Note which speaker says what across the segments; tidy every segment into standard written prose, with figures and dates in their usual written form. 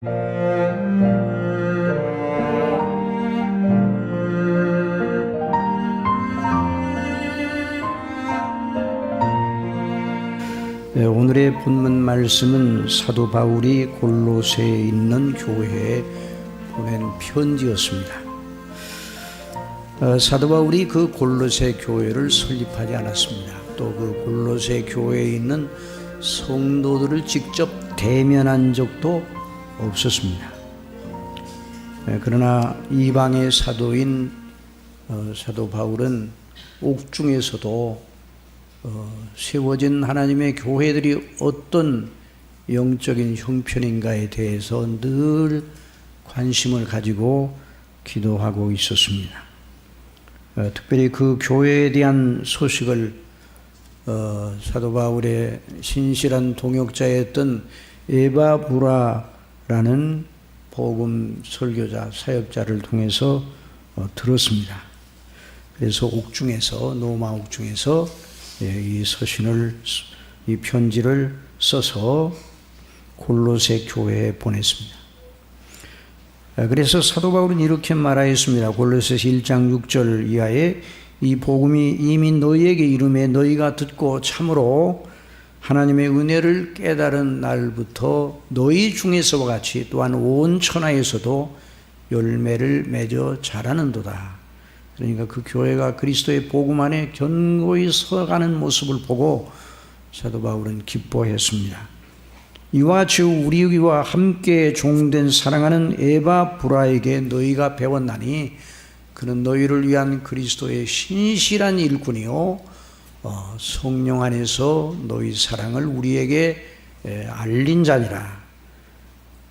Speaker 1: 오늘의 본문 말씀은 사도 바울이 골로새에 있는 교회에 보낸 편지였습니다. 사도 바울이 그 골로새 교회를 설립하지 않았습니다. 또 그 골로새 교회에 있는 성도들을 직접 대면한 적도 없었습니다. 그러나 이방의 사도인 사도 바울은 옥중에서도 세워진 하나님의 교회들이 어떤 영적인 형편인가에 대해서 늘 관심을 가지고 기도하고 있었습니다. 특별히 그 교회에 대한 소식을 사도 바울의 신실한 동역자였던 에바브라라는 복음 설교자, 사역자를 통해서 들었습니다. 그래서 옥중에서, 노마 옥중에서 이 서신을, 이 편지를 써서 골로새 교회에 보냈습니다. 그래서 사도 바울은 이렇게 말하였습니다. 골로새서 1장 6절 이하에 이 복음이 이미 너희에게 이름에 너희가 듣고 참으로 하나님의 은혜를 깨달은 날부터 너희 중에서와 같이 또한 온 천하에서도 열매를 맺어 자라는도다. 그러니까 그 교회가 그리스도의 복음 안에 견고히 서가는 모습을 보고 사도 바울은 기뻐했습니다. 이와 같이 우리와 함께 종된 사랑하는 에바브라에게 너희가 배웠나니 그는 너희를 위한 그리스도의 신실한 일꾼이요 성령 안에서 너희 사랑을 우리에게 알린 자니라.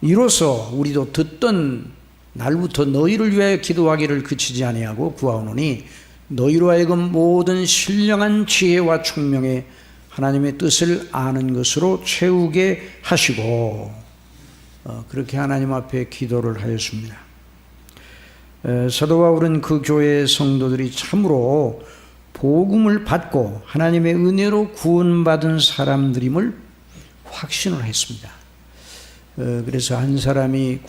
Speaker 1: 이로써 우리도 듣던 날부터 너희를 위하여 기도하기를 그치지 아니하고 구하오노니 너희로 하여금 모든 신령한 지혜와 총명에 하나님의 뜻을 아는 것으로 채우게 하시고, 그렇게 하나님 앞에 기도를 하였습니다. 사도 바울은 그 교회의 성도들이 참으로 복음을 받고 하나님의 은혜로 구원받은 사람들임을 확신을 했습니다. 그래서 한 사람이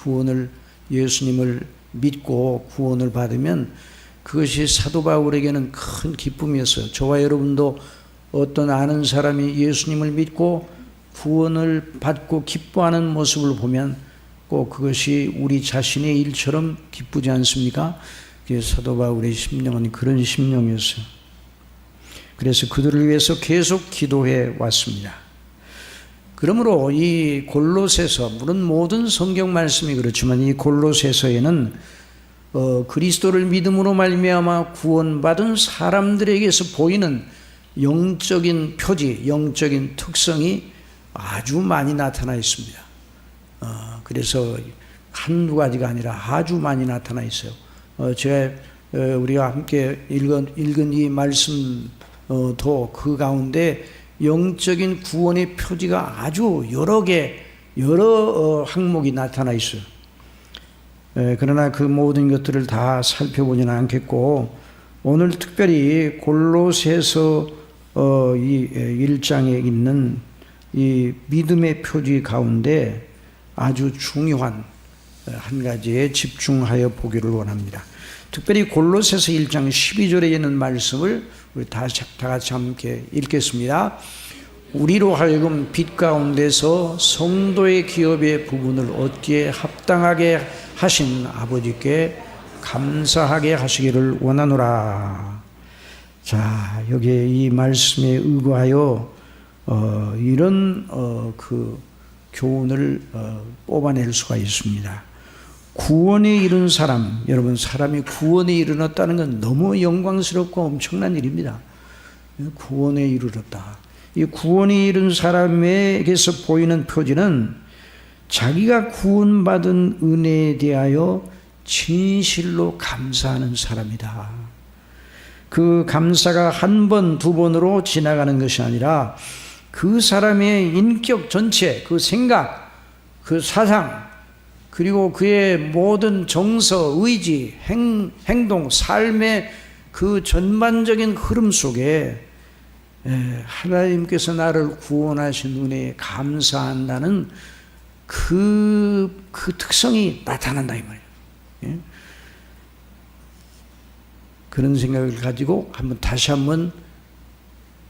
Speaker 1: 예수님을 믿고 구원을 받으면 그것이 사도 바울에게는 큰 기쁨이었어요. 저와 여러분도 어떤 아는 사람이 예수님을 믿고 구원을 받고 기뻐하는 모습을 보면 꼭 그것이 우리 자신의 일처럼 기쁘지 않습니까? 사도 바울의 심령은 그런 심령이었어요. 그래서 그들을 위해서 계속 기도해 왔습니다. 그러므로 이 골로새서, 물론 모든 성경 말씀이 그렇지만 이 골로새서에는 그리스도를 믿음으로 말미암아 구원받은 사람들에게서 보이는 영적인 표지, 영적인 특성이 아주 많이 나타나 있습니다. 그래서 한두 가지가 아니라 아주 많이 나타나 있어요. 우리가 함께 읽은 이 말씀도 그 가운데 영적인 구원의 표지가 아주 여러 항목이 나타나 있어요. 그러나 그 모든 것들을 다 살펴보지는 않겠고, 오늘 특별히 골로새서 이 1장에 있는 이 믿음의 표지 가운데 아주 중요한 한 가지에 집중하여 보기를 원합니다. 특별히 골로새서 1장 12절에 있는 말씀을 우리 다 같이 함께 읽겠습니다. 우리로 하여금 빛 가운데서 성도의 기업의 부분을 얻기에 합당하게 하신 아버지께 감사하게 하시기를 원하노라. 자, 여기에 이 말씀에 의거하여 이런 그 교훈을 뽑아낼 수가 있습니다. 구원에 이른 사람, 여러분, 사람이 구원에 이르렀다는 건 너무 영광스럽고 엄청난 일입니다. 구원에 이르렀다. 이 구원에 이른 사람에게서 보이는 표지는 자기가 구원받은 은혜에 대하여 진실로 감사하는 사람이다. 그 감사가 한 번, 두 번으로 지나가는 것이 아니라 그 사람의 인격 전체, 그 생각, 그 사상, 그리고 그의 모든 정서, 의지, 행동, 삶의 그 전반적인 흐름 속에 하나님께서 나를 구원하신 은혜에 감사한다는 그 특성이 나타난다 이 말이에요. 예? 그런 생각을 가지고 다시 한번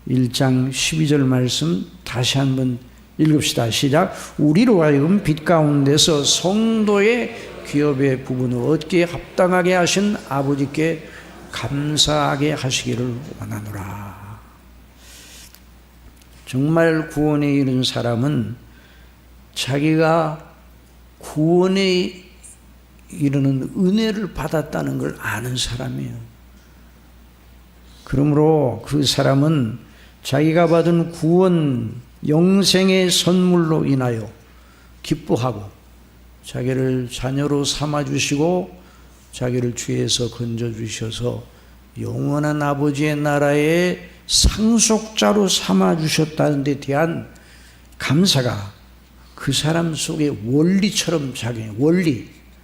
Speaker 1: 1장 12절 말씀 다시 한번 읽읍시다. 시작. 우리로 하여금 빛 가운데서 성도의 기업의 부분을 얻기에 합당하게 하신 아버지께 감사하게 하시기를 원하노라. 정말 구원에 이른 사람은 자기가 구원에 이르는 은혜를 받았다는 걸 아는 사람이에요. 그러므로 그 사람은 자기가 받은 구원, 영생의 선물로 인하여 기뻐하고 자기를 자녀로 삼아주시고 자기를 죄에서 건져주셔서 영원한 아버지의 나라의 상속자로 삼아주셨다는 데 대한 감사가 그 사람 속에 원리처럼 작용해요.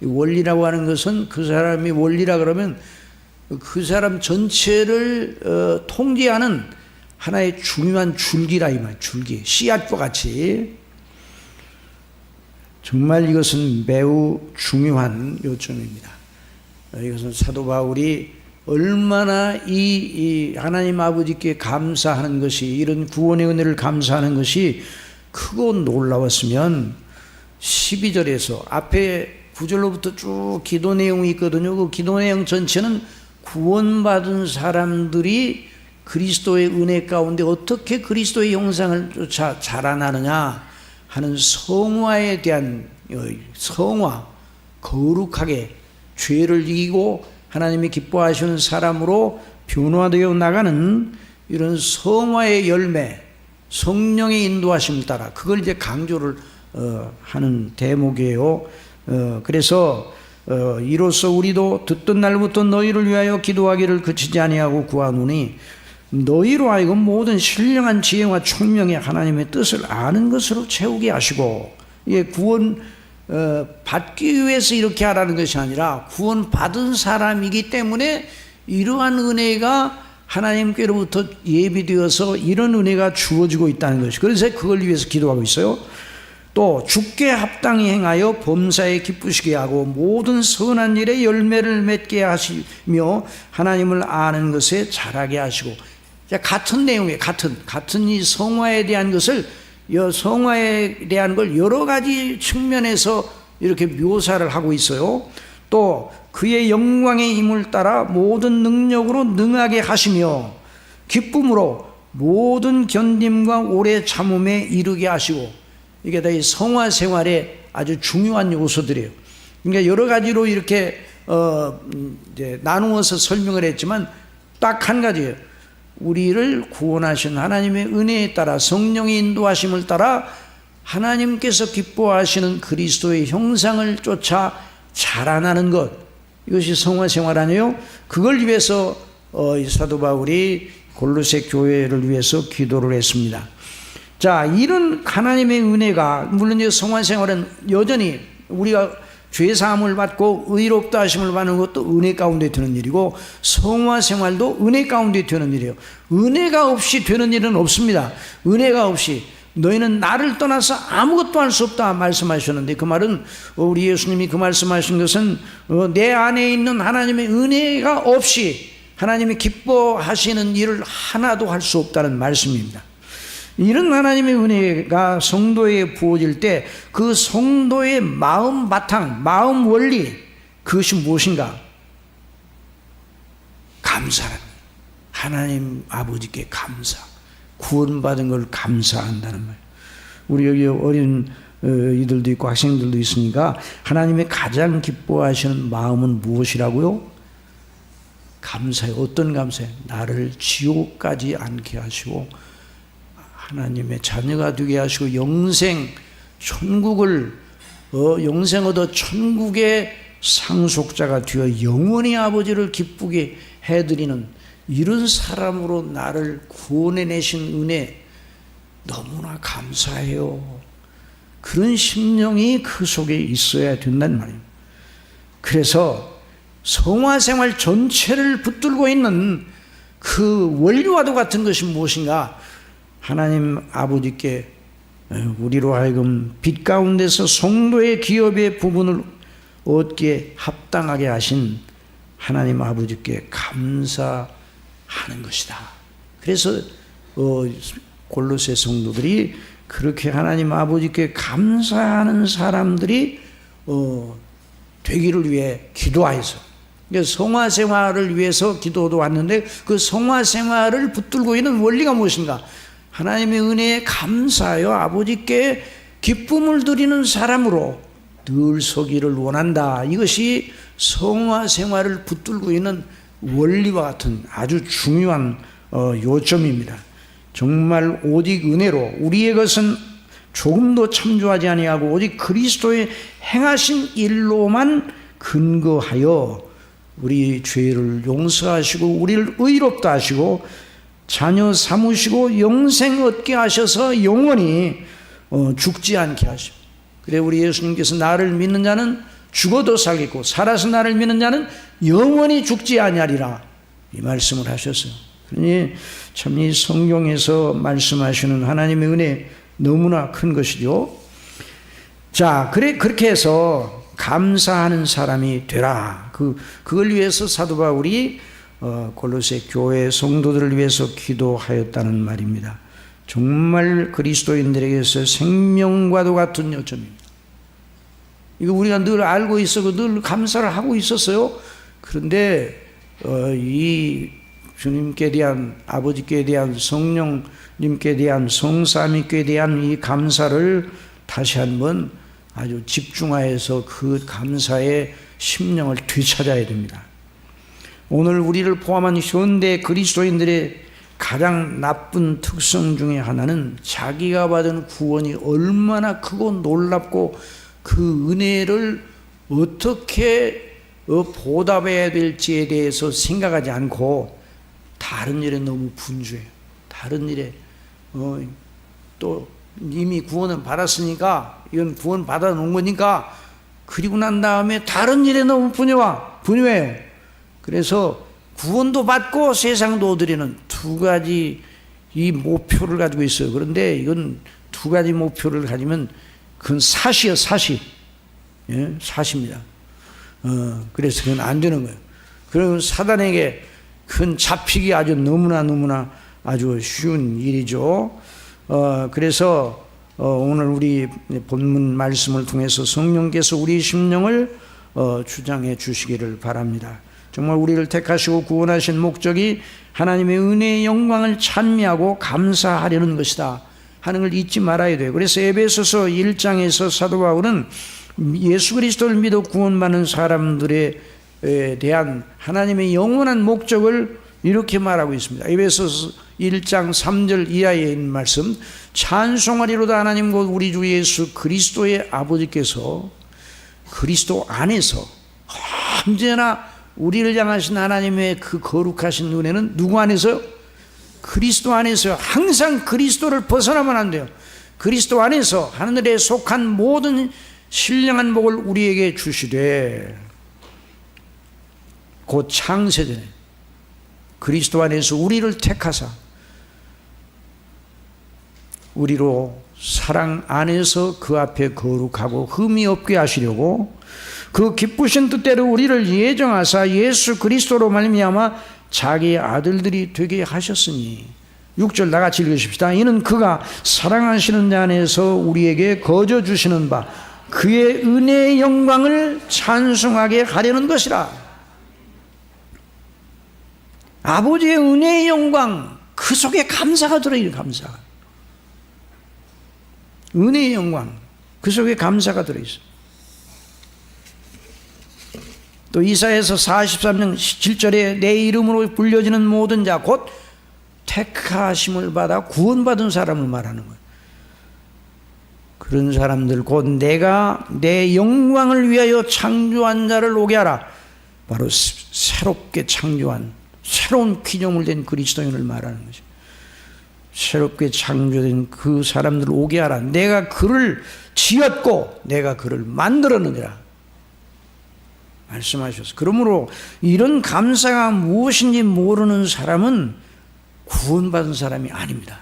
Speaker 1: 원리라고 하는 것은 그 사람이 원리라 그러면 그 사람 전체를 통제하는 하나의 중요한 줄기라 이 말, 줄기, 씨앗과 같이. 정말 이것은 매우 중요한 요점입니다. 이것은 사도 바울이 얼마나 이 하나님 아버지께 감사하는 것이, 이런 구원의 은혜를 감사하는 것이 크고 놀라웠으면 12절에서 앞에 9절로부터 쭉 기도 내용이 있거든요. 그 기도 내용 전체는 구원받은 사람들이 그리스도의 은혜 가운데 어떻게 그리스도의 형상을 쫓아 자라나느냐 하는 성화에 대한, 성화, 거룩하게 죄를 이기고 하나님이 기뻐하시는 사람으로 변화되어 나가는 이런 성화의 열매, 성령의 인도하심을 따라 그걸 이제 강조를 하는 대목이에요. 그래서 이로써 우리도 듣던 날부터 너희를 위하여 기도하기를 그치지 아니하고 구하노니 너희로 하여금 모든 신령한 지혜와 총명의 하나님의 뜻을 아는 것으로 채우게 하시고, 이게 구원 받기 위해서 이렇게 하라는 것이 아니라 구원 받은 사람이기 때문에 이러한 은혜가 하나님께로부터 예비되어서 이런 은혜가 주어지고 있다는 것이, 그래서 그걸 위해서 기도하고 있어요. 또 주께 합당히 행하여 범사에 기쁘시게 하고 모든 선한 일에 열매를 맺게 하시며 하나님을 아는 것에 자라게 하시고, 같은 내용이에요. 같은 이 성화에 대한 것을, 성화에 대한 걸 여러 가지 측면에서 이렇게 묘사를 하고 있어요. 또 그의 영광의 힘을 따라 모든 능력으로 능하게 하시며 기쁨으로 모든 견딤과 오래 참음에 이르게 하시고, 이게 다 이 성화 생활의 아주 중요한 요소들이에요. 그러니까 여러 가지로 이렇게 이제 나누어서 설명을 했지만 딱 한 가지예요. 우리를 구원하신 하나님의 은혜에 따라, 성령의 인도하심을 따라 하나님께서 기뻐하시는 그리스도의 형상을 쫓아 자라나는 것, 이것이 성화 생활 아니에요? 그걸 위해서 사도 바울이 골로새 교회를 위해서 기도를 했습니다. 자, 이런 하나님의 은혜가, 물론 이제 성화 생활은 여전히 우리가 죄 사함을 받고 의롭다 하심을 받는 것도 은혜 가운데 되는 일이고, 성화 생활도 은혜 가운데 되는 일이에요. 은혜가 없이 되는 일은 없습니다. 은혜가 없이 너희는 나를 떠나서 아무것도 할 수 없다 말씀하셨는데, 그 말은 우리 예수님이 그 말씀하신 것은 내 안에 있는 하나님의 은혜가 없이 하나님이 기뻐하시는 일을 하나도 할 수 없다는 말씀입니다. 이런 하나님의 은혜가 성도에 부어질 때 그 성도의 마음 바탕, 마음 원리, 그것이 무엇인가? 감사라는, 하나님 아버지께 감사, 구원받은 걸 감사한다는 말. 우리 여기 어린 이들도 있고 학생들도 있으니까 하나님의 가장 기뻐하시는 마음은 무엇이라고요? 감사해요. 어떤 감사해요? 나를 지옥까지 않게 하시고 하나님의 자녀가 되게 하시고 영생, 천국을 영생 얻어 천국의 상속자가 되어 영원히 아버지를 기쁘게 해드리는 이런 사람으로 나를 구원해내신 은혜 너무나 감사해요. 그런 심령이 그 속에 있어야 된단 말이에요. 그래서 성화생활 전체를 붙들고 있는 그 원리와도 같은 것이 무엇인가? 하나님 아버지께 우리로 하여금 빛 가운데서 성도의 기업의 부분을 얻게 합당하게 하신 하나님 아버지께 감사하는 것이다. 그래서 골로새 성도들이 그렇게 하나님 아버지께 감사하는 사람들이 되기를 위해 기도하여서, 성화 생활을 위해서 기도도 왔는데 그 성화 생활을 붙들고 있는 원리가 무엇인가? 하나님의 은혜에 감사하여 아버지께 기쁨을 드리는 사람으로 늘 서기를 원한다. 이것이 성화 생활을 붙들고 있는 원리와 같은 아주 중요한 요점입니다. 정말 오직 은혜로 우리의 것은 조금도 참조하지 아니하고 오직 그리스도의 행하신 일로만 근거하여 우리 죄를 용서하시고 우리를 의롭다 하시고 자녀 삼으시고 영생 얻게 하셔서 영원히 죽지 않게 하십니다. 그래 우리 예수님께서 나를 믿는 자는 죽어도 살겠고 살아서 나를 믿는 자는 영원히 죽지 아니하리라 이 말씀을 하셨어요. 그러니 참 이 성경에서 말씀하시는 하나님의 은혜 너무나 큰 것이죠. 자, 그렇게 해서 감사하는 사람이 되라. 그걸 위해서 사도 바울이 골로새 교회 성도들을 위해서 기도하였다는 말입니다. 정말 그리스도인들에게서 생명과도 같은 요점입니다. 이거 우리가 늘 알고 있었고 늘 감사를 하고 있었어요. 그런데 이 주님께 대한, 아버지께 대한, 성령님께 대한, 성삼위께 대한 이 감사를 다시 한번 아주 집중하여서 그 감사의 심령을 되찾아야 됩니다. 오늘 우리를 포함한 현대 그리스도인들의 가장 나쁜 특성 중에 하나는 자기가 받은 구원이 얼마나 크고 놀랍고 그 은혜를 어떻게 보답해야 될지에 대해서 생각하지 않고 다른 일에 너무 분주해요. 다른 일에 또 이미 구원을 받았으니까 이건 구원 받아 놓은 거니까 그리고 난 다음에 다른 일에 너무 분유해요. 그래서 구원도 받고 세상도 얻으려는 두 가지 이 목표를 가지고 있어요. 그런데 이건 두 가지 목표를 가지면 그건 사시예요. 사시. 예? 사시입니다. 그래서 그건 안 되는 거예요. 그러면 사단에게 큰 잡히기 아주 너무나 아주 쉬운 일이죠. 그래서 오늘 우리 본문 말씀을 통해서 성령께서 우리 심령을 주장해 주시기를 바랍니다. 정말 우리를 택하시고 구원하신 목적이 하나님의 은혜의 영광을 찬미하고 감사하려는 것이다 하는 걸 잊지 말아야 돼요. 그래서 에베소서 1장에서 사도 바울은 예수 그리스도를 믿어 구원받는 사람들에 대한 하나님의 영원한 목적을 이렇게 말하고 있습니다. 에베소서 1장 3절 이하에 있는 말씀, 찬송하리로다 하나님 곧 우리 주 예수 그리스도의 아버지께서 그리스도 안에서 언제나 우리를 향하신 하나님의 그 거룩하신 은혜는 누구 안에서요? 그리스도 안에서요. 항상 그리스도를 벗어나면 안 돼요. 그리스도 안에서 하늘에 속한 모든 신령한 복을 우리에게 주시되, 곧 창세전에 그리스도 안에서 우리를 택하사 우리로 사랑 안에서 그 앞에 거룩하고 흠이 없게 하시려고 그 기쁘신 뜻대로 우리를 예정하사 예수 그리스도로 말미암아 자기의 아들들이 되게 하셨으니. 6절 나같이 읽으십시다. 이는 그가 사랑하시는 자 안에서 우리에게 거저 주시는 바 그의 은혜의 영광을 찬송하게 하려는 것이라. 아버지의 은혜의 영광, 그 속에 감사가 들어있는 감사가. 은혜의 영광, 그 속에 감사가 들어있어. 또 이사야서 43장 7절에 내 이름으로 불려지는 모든 자, 곧 택하심을 받아 구원받은 사람을 말하는 거예요. 그런 사람들, 곧 내가 내 영광을 위하여 창조한 자를 오게 하라. 바로 새롭게 창조한, 새로운 피조물 된 그리스도인을 말하는 거죠. 새롭게 창조된 그 사람들을 오게 하라. 내가 그를 지었고 내가 그를 만들었느니라 말씀하셨어요. 그러므로 이런 감사가 무엇인지 모르는 사람은 구원받은 사람이 아닙니다.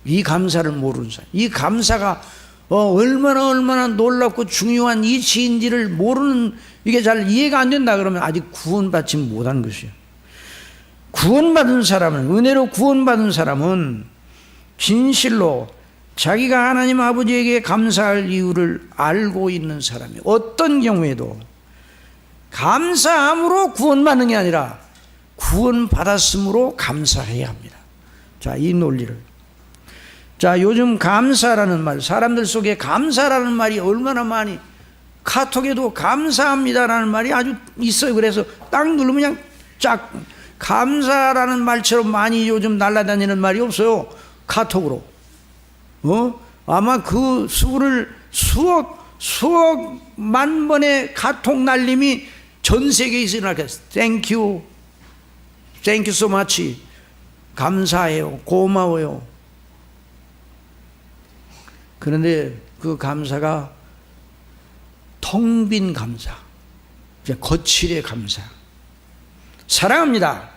Speaker 1: 이 감사를 모르는 사람, 이 감사가 얼마나 놀랍고 중요한 이치인지를 모르는, 이게 잘 이해가 안 된다 그러면 아직 구원받지 못한 것이에요. 구원받은 사람은, 은혜로 구원받은 사람은 진실로 자기가 하나님 아버지에게 감사할 이유를 알고 있는 사람이에요. 어떤 경우에도 감사함으로 구원받는 게 아니라 구원받았으므로 감사해야 합니다. 자, 이 논리를. 자, 요즘 감사라는 말, 사람들 속에 감사라는 말이 얼마나 많이, 카톡에도 감사합니다라는 말이 아주 있어요. 그래서 딱 누르면 그냥 쫙, 감사라는 말처럼 많이 요즘 날아다니는 말이 없어요. 카톡으로. 아마 그 수를 수억만 번의 카톡 날림이 전 세계에서 일어나겠어요. Thank you so much. 감사해요. 고마워요. 그런데 그 감사가 텅 빈 감사, 거칠의 감사. 사랑합니다.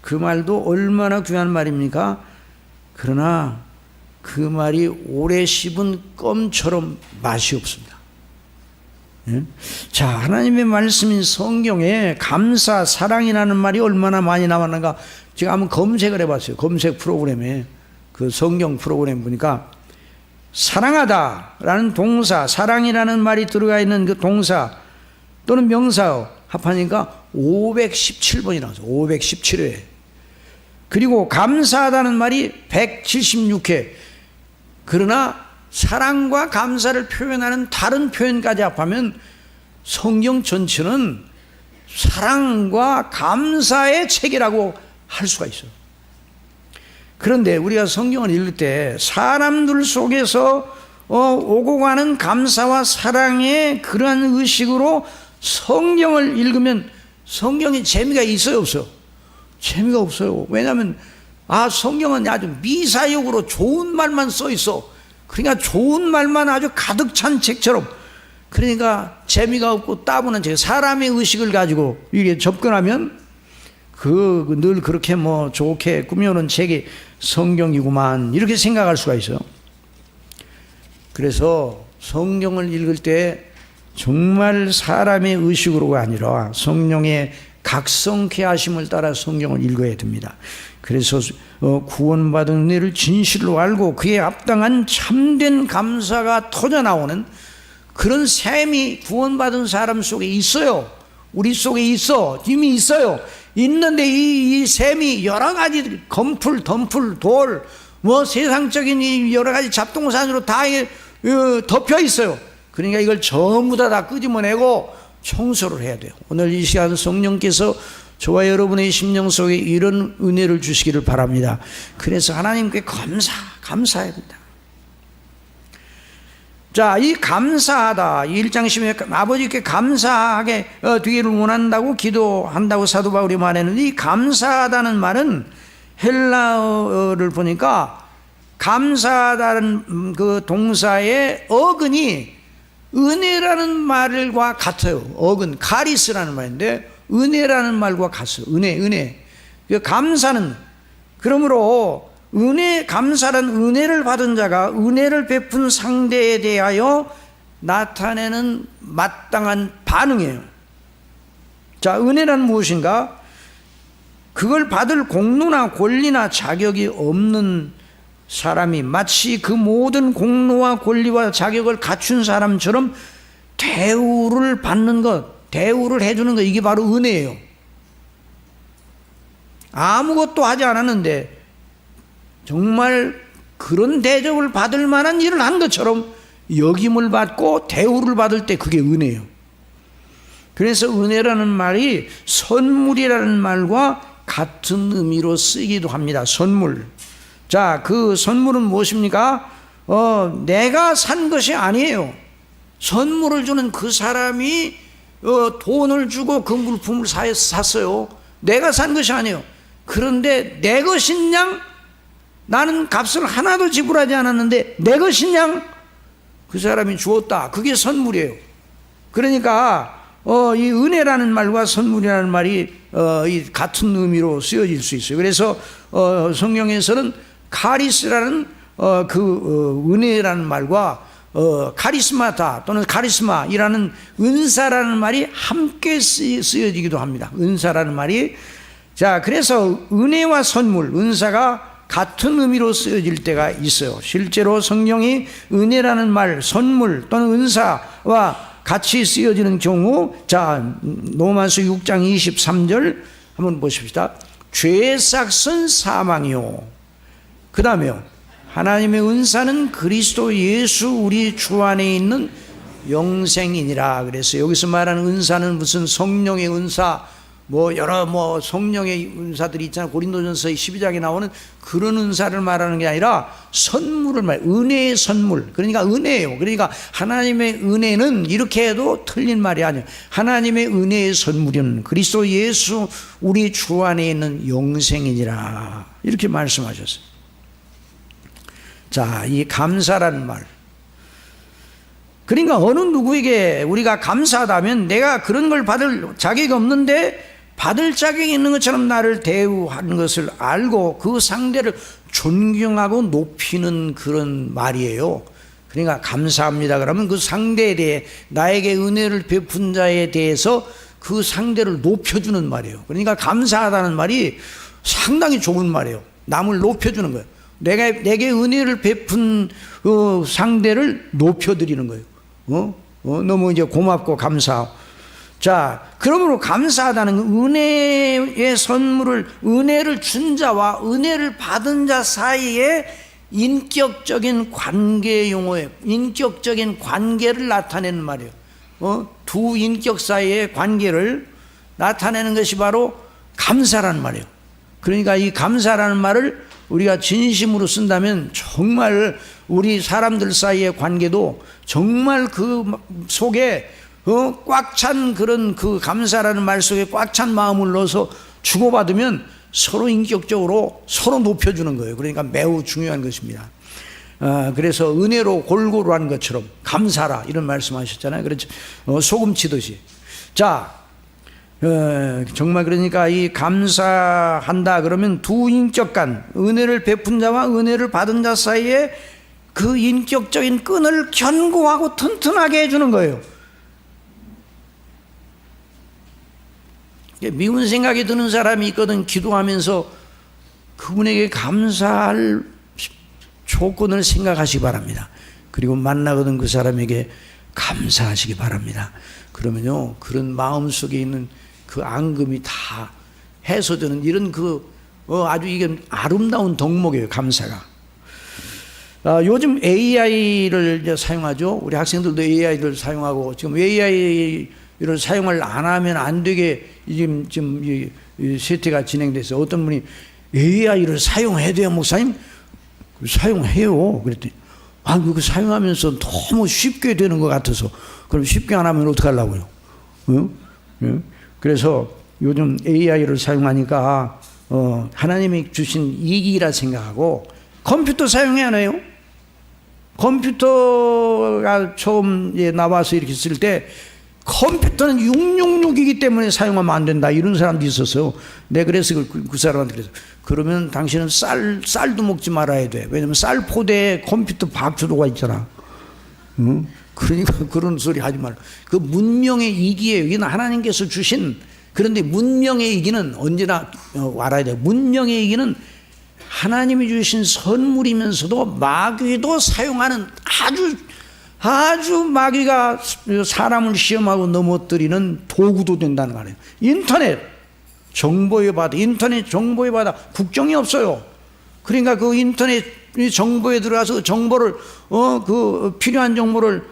Speaker 1: 그 말도 얼마나 귀한 말입니까? 그러나 그 말이 오래 씹은 껌처럼 맛이 없습니다. 자, 하나님의 말씀인 성경에 감사, 사랑이라는 말이 얼마나 많이 나왔는가 제가 한번 검색을 해봤어요. 검색 프로그램에, 그 성경 프로그램 보니까 사랑하다 라는 동사, 사랑이라는 말이 들어가 있는 그 동사 또는 명사 합하니까 517번이 나왔어요. 517회. 그리고 감사하다는 말이 176회. 그러나 사랑과 감사를 표현하는 다른 표현까지 합하면 성경 전체는 사랑과 감사의 책이라고 할 수가 있어요. 그런데 우리가 성경을 읽을 때 사람들 속에서 오고 가는 감사와 사랑의 그러한 의식으로 성경을 읽으면 성경에 재미가 있어요, 없어요? 재미가 없어요. 왜냐하면 성경은 아주 미사역으로 좋은 말만 써 있어. 그러니까 좋은 말만 아주 가득 찬 책처럼, 그러니까 재미가 없고 따분한 책, 사람의 의식을 가지고 이게 접근하면 늘 그렇게 좋게 꾸며놓은 책이 성경이구만 이렇게 생각할 수가 있어요. 그래서 성경을 읽을 때 정말 사람의 의식으로가 아니라 성령의 각성케 하심을 따라 성경을 읽어야 됩니다. 그래서 구원받은 은혜를 진실로 알고 그에 합당한 참된 감사가 터져나오는 그런 셈이 구원받은 사람 속에 있어요. 우리 속에 있어. 이미 있어요. 있는데 이 셈이 여러 가지 검풀, 덤풀, 돌, 세상적인 이 여러 가지 잡동사니로 다 덮여 있어요. 그러니까 이걸 전부 다 끄집어내고 청소를 해야 돼요. 오늘 이 시간 성령께서 저와 여러분의 심령 속에 이런 은혜를 주시기를 바랍니다. 그래서 하나님께 감사해야 된다. 자, 이 감사하다, 1장 10에 아버지께 감사하게 되기를 원한다고 기도한다고 사도 바울이 말했는데, 이 감사하다는 말은 헬라어를 보니까 감사하다는 그 동사의 어근이 은혜라는 말과 같아요. 어근, 카리스라는 말인데 은혜라는 말과 같아요. 은혜. 감사는, 그러므로 감사란 은혜를 받은 자가 은혜를 베푼 상대에 대하여 나타내는 마땅한 반응이에요. 자, 은혜란 무엇인가? 그걸 받을 공로나 권리나 자격이 없는 사람이 마치 그 모든 공로와 권리와 자격을 갖춘 사람처럼 대우를 받는 것, 대우를 해주는 것, 이게 바로 은혜예요. 아무것도 하지 않았는데 정말 그런 대접을 받을 만한 일을 한 것처럼 여김을 받고 대우를 받을 때 그게 은혜예요. 그래서 은혜라는 말이 선물이라는 말과 같은 의미로 쓰이기도 합니다. 선물. 자, 그 선물은 무엇입니까? 내가 산 것이 아니에요. 선물을 주는 그 사람이 돈을 주고 그 물품을 샀어요. 내가 산 것이 아니에요. 그런데 내 것인 양, 나는 값을 하나도 지불하지 않았는데 내 것인 양 그 사람이 주었다. 그게 선물이에요. 그러니까 이 은혜라는 말과 선물이라는 말이 이 같은 의미로 쓰여질 수 있어요. 그래서 성경에서는 카리스라는 은혜라는 말과 카리스마다 또는 카리스마이라는 은사라는 말이 함께 쓰여지기도 합니다. 은사라는 말이. 자, 그래서 은혜와 선물, 은사가 같은 의미로 쓰여질 때가 있어요. 실제로 성경이 은혜라는 말, 선물 또는 은사와 같이 쓰여지는 경우, 자, 로마서 6장 23절 한번 보십시다. 죄의 삭은 사망이요. 그 다음에요, 하나님의 은사는 그리스도 예수 우리 주 안에 있는 영생이니라. 그래서 여기서 말하는 은사는 무슨 성령의 은사, 여러 성령의 은사들이 있잖아요. 고린도전서 12장에 나오는 그런 은사를 말하는 게 아니라 선물을 은혜의 선물. 그러니까 은혜예요. 그러니까 하나님의 은혜는 이렇게 해도 틀린 말이 아니에요. 하나님의 은혜의 선물은 그리스도 예수 우리 주 안에 있는 영생이니라. 이렇게 말씀하셨어요. 자, 이 감사라는 말. 그러니까 어느 누구에게 우리가 감사하다면 내가 그런 걸 받을 자격이 없는데 받을 자격이 있는 것처럼 나를 대우하는 것을 알고 그 상대를 존경하고 높이는 그런 말이에요. 그러니까 감사합니다 그러면 그 상대에 대해, 나에게 은혜를 베푼 자에 대해서 그 상대를 높여주는 말이에요. 그러니까 감사하다는 말이 상당히 좋은 말이에요. 남을 높여주는 거예요. 내게 은혜를 베푼 상대를 높여드리는 거예요. 너무 이제 고맙고 감사하고. 자, 그러므로 감사하다는 은혜의 선물을, 은혜를 준 자와 은혜를 받은 자 사이에 인격적인 관계 용어예요. 인격적인 관계를 나타내는 말이에요. 두 인격 사이의 관계를 나타내는 것이 바로 감사라는 말이에요. 그러니까 이 감사라는 말을 우리가 진심으로 쓴다면 정말 우리 사람들 사이의 관계도 정말 그 속에 꽉 찬 그런 그 감사라는 말 속에 꽉 찬 마음을 넣어서 주고받으면 서로 인격적으로 서로 높여주는 거예요. 그러니까 매우 중요한 것입니다. 그래서 은혜로 골고루 하는 것처럼 감사라 이런 말씀하셨잖아요. 그렇죠. 소금 치듯이. 자, 정말 그러니까 이 감사한다 그러면 두 인격 간, 은혜를 베푼 자와 은혜를 받은 자 사이에 그 인격적인 끈을 견고하고 튼튼하게 해주는 거예요. 미운 생각이 드는 사람이 있거든. 기도하면서 그분에게 감사할 조건을 생각하시기 바랍니다. 그리고 만나거든 그 사람에게 감사하시기 바랍니다. 그러면요, 그런 마음속에 있는 그 앙금이 다 해소되는 이런 아주 이게 아름다운 덕목이에요, 감사가. 요즘 AI를 이제 사용하죠. 우리 학생들도 AI를 사용하고, 지금 AI를 사용을 안 하면 안 되게 지금 이 세태가 진행돼서 어떤 분이 AI를 사용해야 돼요, 목사님? 사용해요. 그랬더니, 그거 사용하면서 너무 쉽게 되는 것 같아서, 그럼 쉽게 안 하면 어떡하려고요? 그래서 요즘 AI를 사용하니까, 하나님이 주신 이익이라 생각하고, 컴퓨터 사용해야 하나요? 컴퓨터가 처음 나와서 이렇게 쓸 때, 컴퓨터는 666이기 때문에 사용하면 안 된다 이런 사람도 있었어요. 내가 그래서 그 사람한테 그래서, 그러면 당신은 쌀도 먹지 말아야 돼. 왜냐면 쌀 포대에 컴퓨터 밥주도가 있잖아. 그러니까 그런 소리 하지 말라. 그 문명의 이기예요. 이건 하나님께서 주신. 그런데 문명의 이기는 언제나 알아야 돼요. 문명의 이기는 하나님이 주신 선물이면서도 마귀도 사용하는 아주 마귀가 사람을 시험하고 넘어뜨리는 도구도 된다는 거 아니에요. 인터넷 정보의 바다 국경이 없어요. 그러니까 그 인터넷 정보에 들어가서 정보를 그 필요한 정보를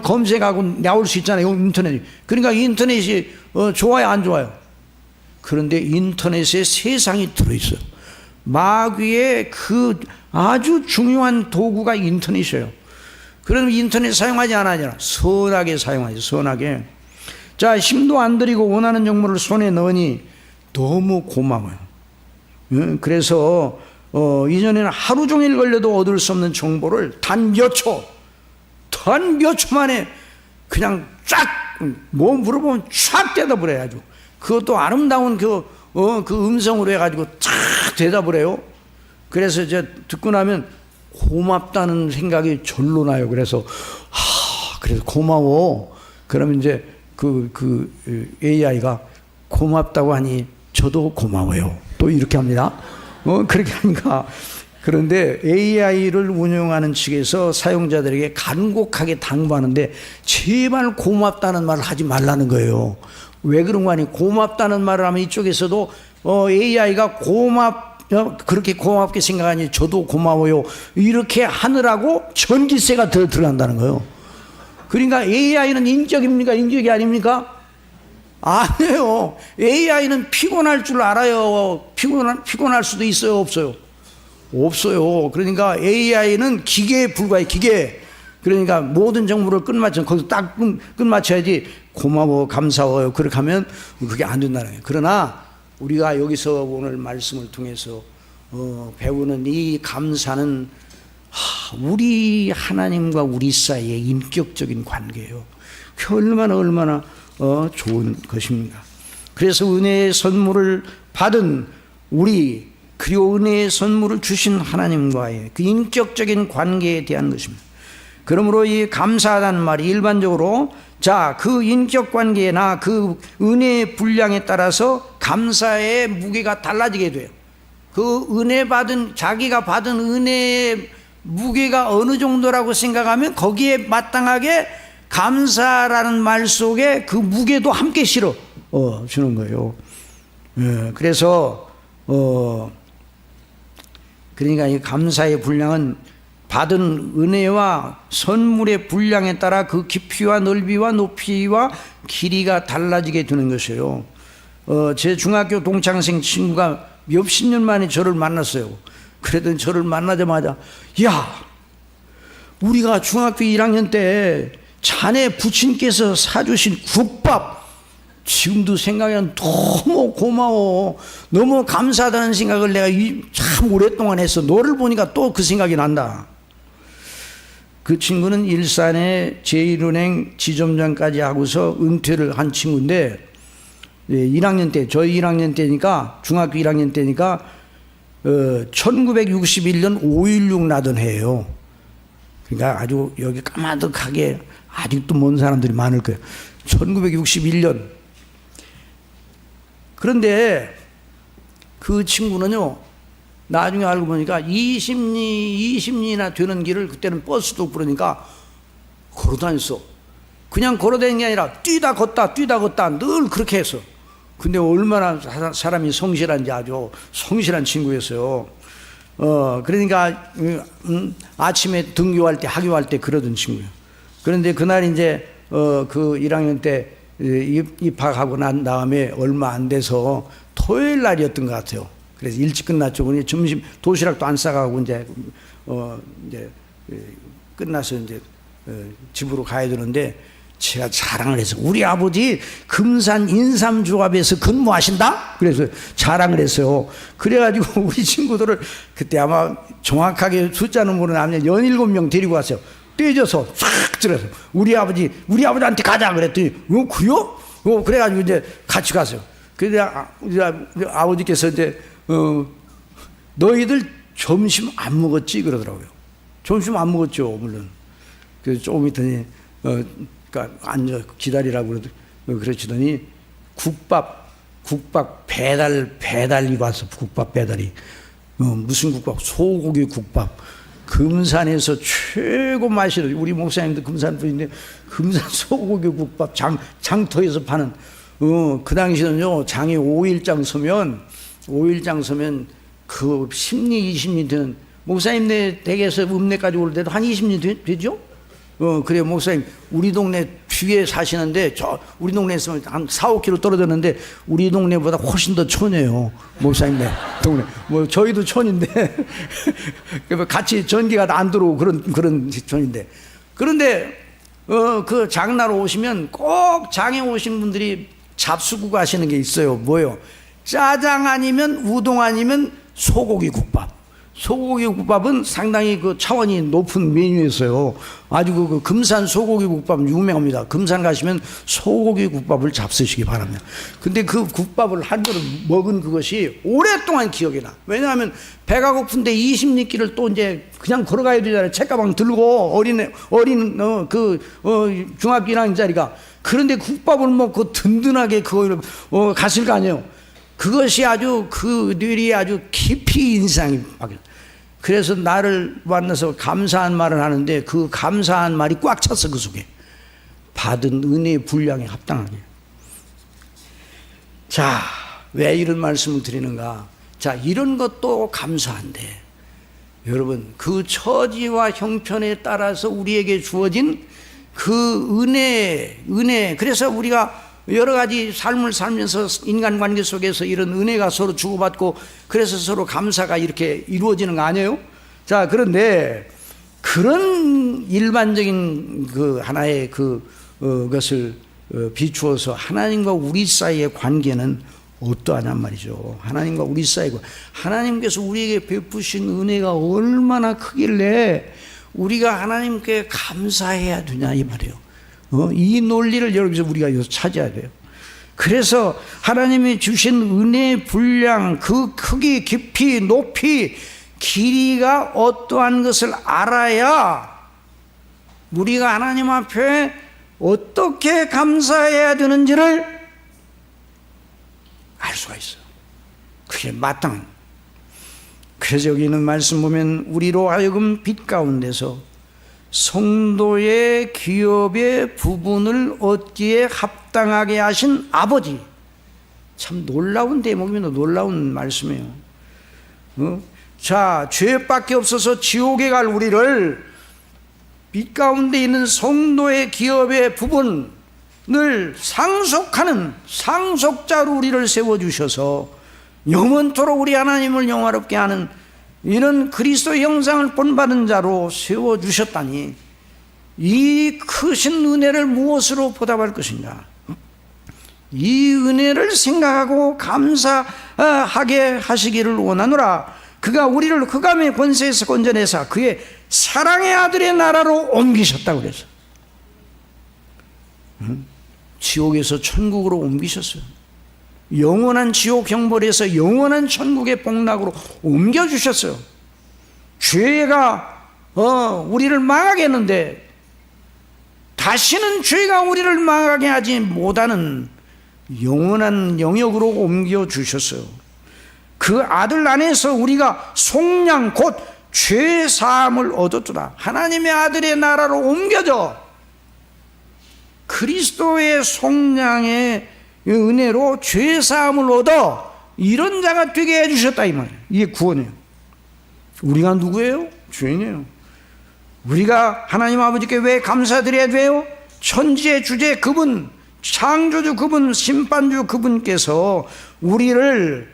Speaker 1: 검색하고 나올 수 있잖아요. 인터넷. 그러니까 인터넷이 좋아요, 안 좋아요? 그런데 인터넷에 세상이 들어있어요. 마귀의 그 아주 중요한 도구가 인터넷이에요. 그럼 인터넷 사용하지 않아야 선하게 사용하지, 선하게. 자, 힘도 안 들이고 원하는 정보를 손에 넣으니 너무 고마워요. 그래서 이전에는 하루 종일 걸려도 얻을 수 없는 정보를 단 몇 초 만에 그냥 쫙 물어보면 쫙 대답을 해야죠. 그것도 아름다운 그 음성으로 해가지고 쫙 대답을 해요. 그래서 이제 듣고 나면 고맙다는 생각이 절로 나요. 그래서 그래서 고마워. 그러면 이제 AI가 고맙다고 하니 저도 고마워요. 또 이렇게 합니다. 그렇게 하니까. 그런데 AI를 운영하는 측에서 사용자들에게 간곡하게 당부하는데 제발 고맙다는 말을 하지 말라는 거예요. 왜 그런 거 아니? 고맙다는 말을 하면 이쪽에서도 AI가 그렇게 고맙게 생각하니 저도 고마워요. 이렇게 하느라고 전기세가 더 들어간다는 거예요. 그러니까 AI는 인격입니까? 인격이 아닙니까? 아니에요. AI는 피곤할 줄 알아요. 피곤할 수도 있어요, 없어요? 없어요. 그러니까 AI는 기계에 불과해, 기계. 그러니까 모든 정보를 끝마쳐, 거기서 딱 끝마쳐야지 고마워, 감사해요. 그렇게 하면 그게 안 된다는 거예요. 그러나 우리가 여기서 오늘 말씀을 통해서 배우는 이 감사는 우리 하나님과 우리 사이의 인격적인 관계예요. 얼마나 좋은 것입니까? 그래서 은혜의 선물을 받은 우리, 그리고 은혜의 선물을 주신 하나님과의 그 인격적인 관계에 대한 것입니다. 그러므로 이 감사하다는 말이 일반적으로 그 인격 관계나 그 은혜의 분량에 따라서 감사의 무게가 달라지게 돼요. 그 자기가 받은 은혜의 무게가 어느 정도라고 생각하면 거기에 마땅하게 감사라는 말 속에 그 무게도 함께 실어 주는 거예요. 그래서 그러니까 이 감사의 분량은 받은 은혜와 선물의 분량에 따라 그 깊이와 넓이와 높이와 길이가 달라지게 되는 것이에요. 제 중학교 동창생 친구가 몇십 년 만에 저를 만났어요. 그랬더니 저를 만나자마자 우리가 중학교 1학년 때 자네 부친께서 사주신 국밥 지금도 생각하면 너무 고마워, 너무 감사하다는 생각을 내가 참 오랫동안 했어. 너를 보니까 또 그 생각이 난다. 그 친구는 일산에 제1은행 지점장까지 하고서 은퇴를 한 친구인데 1학년 때, 저희 1학년 때니까, 중학교 1학년 때니까 1961년 5.16 나던 해예요. 그러니까 아주 여기 까마득하게 아직도 먼 사람들이 많을 거예요. 1961년. 그런데 그 친구는요, 나중에 알고 보니까 20리나 되는 길을, 그때는 버스도 없고 그러니까 걸어 다녔어. 그냥 걸어 다니는 게 아니라 뛰다 걷다 늘 그렇게 했어. 근데 얼마나 사람이 성실한지, 아주 성실한 친구였어요. 그러니까 아침에 등교할 때, 학교할 때 그러던 친구예요. 그런데 그날 이제 그 1학년 때 입학하고 난 다음에 얼마 안 돼서 토요일 날이었던 것 같아요. 그래서 일찍 끝났죠. 그냥 점심 도시락도 안 싸가고 이제 끝나서 이제 집으로 가야 되는데, 제가 자랑을 해서 우리 아버지 금산 인삼조합에서 근무하신다? 그래서 자랑을 했어요. 그래가지고 우리 친구들을 그때 아마 정확하게 숫자는 모르는데 17명 데리고 왔어요. 떼져서 싹 들어서 우리 아버지한테 가자 그랬더니 그래요? 그래가지고 이제 같이 갔어요. 그런데 아버지께서 이제 너희들 점심 안 먹었지? 그러더라고요. 점심 안 먹었죠, 물론. 그래서 조금 있더니 그러니까 앉아 기다리라고 그러시더니 국밥 배달이 와서, 국밥 배달이 무슨 국밥? 소고기 국밥. 금산에서 최고 맛있는, 우리 목사님도 금산 분인데 금산 소고기 국밥 장터에서 파는. 그 당시는요, 장이 5일장 서면 그 10리 20리 되는, 목사님네 댁에서 읍내까지 올 때도 한 20리 되죠? 그래, 목사님, 우리 동네 뒤에 사시는데, 우리 동네에서 한 4-5km 떨어졌는데, 우리 동네보다 훨씬 더 촌이에요. 목사님네 동네. 저희도 촌인데, 같이 전기가 안 들어오고 그런 촌인데. 그런데, 그 장날 오시면 꼭 장에 오신 분들이 잡수고 가시는 게 있어요. 뭐요? 짜장 아니면 우동 아니면 소고기 국밥. 소고기 국밥은 상당히 그 차원이 높은 메뉴였어요. 아주 그 금산 소고기 국밥 유명합니다. 금산 가시면 소고기 국밥을 잡수시기 바랍니다. 근데 그 국밥을 한 그릇 먹은 그것이 오랫동안 기억이 나. 왜냐하면 배가 고픈데 20리길을 또 이제 그냥 걸어가야 되잖아요. 책가방 들고 어린 중학교 1학년짜리가. 그런데 국밥을 먹고 든든하게 그걸 갔을 거 아니에요. 그것이 아주 그 뇌리에 아주 깊이 인상이 박혔어요. 그래서 나를 만나서 감사한 말을 하는데 그 감사한 말이 꽉 찼어. 그 속에 받은 은혜의 분량에 합당하게. 자, 왜 이런 말씀을 드리는가? 자, 이런 것도 감사한데 여러분, 그 처지와 형편에 따라서 우리에게 주어진 그 은혜, 그래서 우리가 여러 가지 삶을 살면서 인간관계 속에서 이런 은혜가 서로 주고받고 그래서 서로 감사가 이렇게 이루어지는 거 아니에요? 자, 그런데 그런 일반적인 그 하나의 것을 비추어서 하나님과 우리 사이의 관계는 어떠하냔 말이죠. 하나님과 우리 사이고 하나님께서 우리에게 베푸신 은혜가 얼마나 크길래 우리가 하나님께 감사해야 되냐 이 말이에요. 이 논리를 여러분께서 우리가 여기서 찾아야 돼요. 그래서 하나님이 주신 은혜의 분량, 그 크기, 깊이, 높이, 길이가 어떠한 것을 알아야 우리가 하나님 앞에 어떻게 감사해야 되는지를 알 수가 있어요. 그게 마땅한. 그래서 여기 있는 말씀 보면 우리로 하여금 빛 가운데서 성도의 기업의 부분을 얻기에 합당하게 하신 아버지. 참 놀라운 대목이면 놀라운 말씀이에요. 자, 죄밖에 없어서 지옥에 갈 우리를 빛 가운데 있는 성도의 기업의 부분을 상속하는 상속자로 우리를 세워주셔서 영원토록 우리 하나님을 영화롭게 하는 이런 그리스도의 형상을 본받은 자로 세워주셨다니 이 크신 은혜를 무엇으로 보답할 것인가? 이 은혜를 생각하고 감사하게 하시기를 원하노라. 그가 우리를 흑암의 권세에서 건져내사 그의 사랑의 아들의 나라로 옮기셨다고 그래서 지옥에서 천국으로 옮기셨어요. 영원한 지옥 형벌에서 영원한 천국의 복락으로 옮겨주셨어요. 죄가 우리를 망하게 했는데 다시는 죄가 우리를 망하게 하지 못하는 영원한 영역으로 옮겨주셨어요. 그 아들 안에서 우리가 속량 곧 죄사함을 얻었도다. 하나님의 아들의 나라로 옮겨져 그리스도의 속량의 은혜로 죄사함을 얻어 이런 자가 되게 해주셨다 이 말이에요. 이게 구원이에요. 우리가 누구예요? 죄인이에요. 우리가 하나님 아버지께 왜 감사드려야 돼요? 천지의 주제 그분, 창조주 그분, 심판주 그분께서 우리를